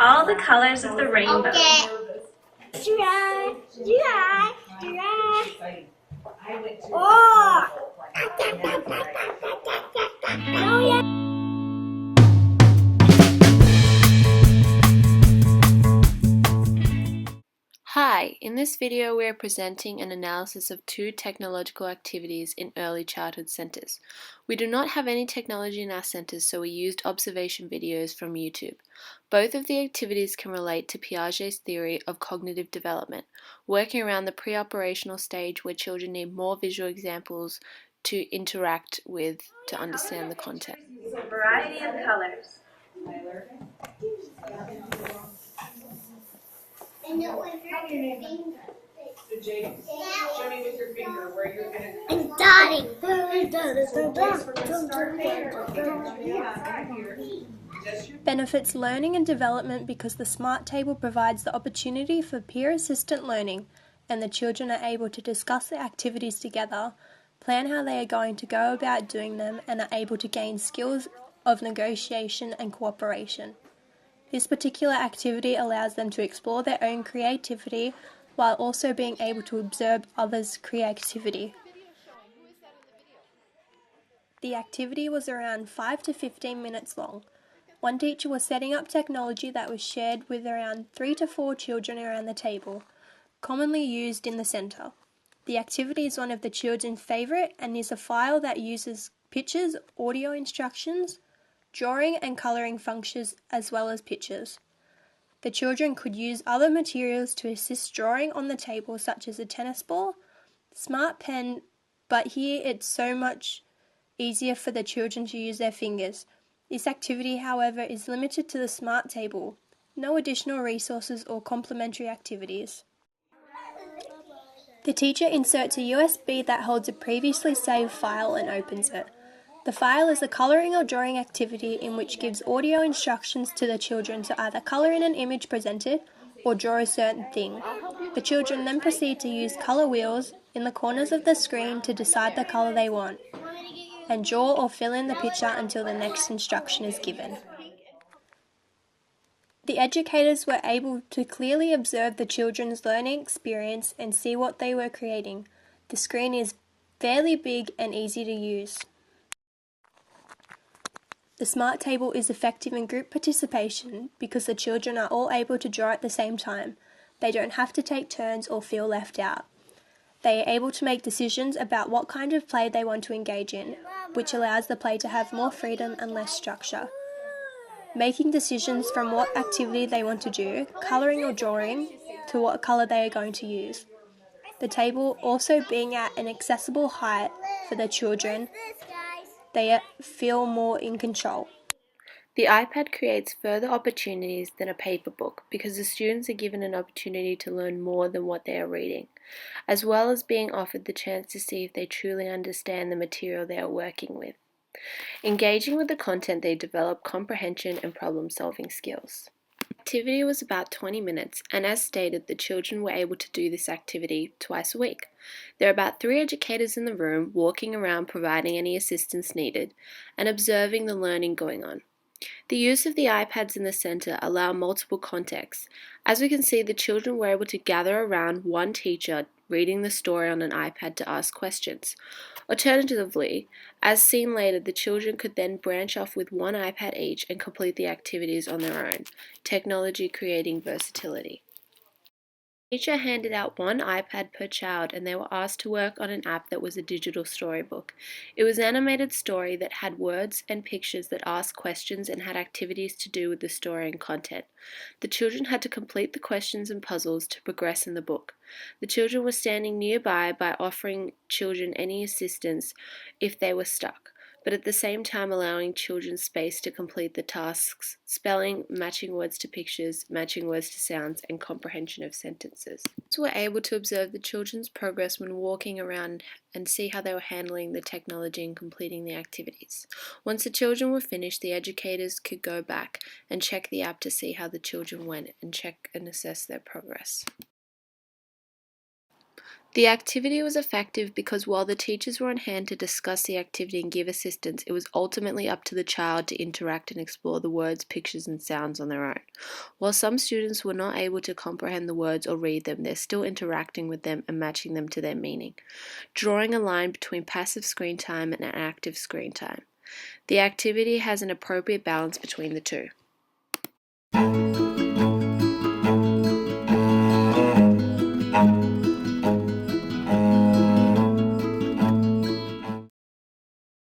all the colors of the rainbow. Hi, in this video we are presenting an analysis of two technological activities in early childhood centres. We do not have any technology in our centres, so we used observation videos from YouTube. Both of the activities can relate to Piaget's theory of cognitive development, working around the pre-operational stage where children need more visual examples to interact with to understand the content. A variety of colors. So Jake, show me with your finger where you're going to... I'm starting. Benefits learning and development because the Smart Table provides the opportunity for peer assistant learning, and the children are able to discuss the activities together, plan how they are going to go about doing them, and are able to gain skills of negotiation and cooperation. This particular activity allows them to explore their own creativity while also being able to observe others' creativity. The activity was around 5 to 15 minutes long. One teacher was setting up technology that was shared with around 3 to 4 children around the table, commonly used in the centre. The activity is one of the children's favourite and is a file that uses pictures, audio instructions, drawing and colouring functions as well as pictures. The children could use other materials to assist drawing on the table, such as a tennis ball, smart pen, but here it's so much easier for the children to use their fingers. This activity, however, is limited to the Smart Table. No additional resources or complementary activities. The teacher inserts a USB that holds a previously saved file and opens it. The file is a colouring or drawing activity in which gives audio instructions to the children to either colour in an image presented or draw a certain thing. The children then proceed to use colour wheels in the corners of the screen to decide the colour they want, and draw or fill in the picture until the next instruction is given. The educators were able to clearly observe the children's learning experience and see what they were creating. The screen is fairly big and easy to use. The Smart Table is effective in group participation because the children are all able to draw at the same time. They don't have to take turns or feel left out. They are able to make decisions about what kind of play they want to engage in, which allows the play to have more freedom and less structure. Making decisions from what activity they want to do, colouring or drawing, to what colour they are going to use. The table also being at an accessible height for the children, they feel more in control. The iPad creates further opportunities than a paper book because the students are given an opportunity to learn more than what they are reading, as well as being offered the chance to see if they truly understand the material they are working with. Engaging with the content, they develop comprehension and problem-solving skills. The activity was about 20 minutes, and as stated, the children were able to do this activity twice a week. There are about 3 educators in the room walking around providing any assistance needed and observing the learning going on. The use of the iPads in the centre allow multiple contexts. As we can see, the children were able to gather around one teacher reading the story on an iPad to ask questions. Alternatively, as seen later, the children could then branch off with one iPad each and complete the activities on their own, technology creating versatility. The teacher handed out one iPad per child and they were asked to work on an app that was a digital storybook. It was an animated story that had words and pictures that asked questions and had activities to do with the story and content. The children had to complete the questions and puzzles to progress in the book. The children were standing nearby by offering children any assistance if they were stuck, but at the same time allowing children space to complete the tasks, spelling, matching words to pictures, matching words to sounds, and comprehension of sentences. Parents were able to observe the children's progress when walking around and see how they were handling the technology and completing the activities. Once the children were finished, the educators could go back and check the app to see how the children went and check and assess their progress. The activity was effective because while the teachers were on hand to discuss the activity and give assistance, it was ultimately up to the child to interact and explore the words, pictures, and sounds on their own. While some students were not able to comprehend the words or read them, they're still interacting with them and matching them to their meaning, drawing a line between passive screen time and active screen time. The activity has an appropriate balance between the two.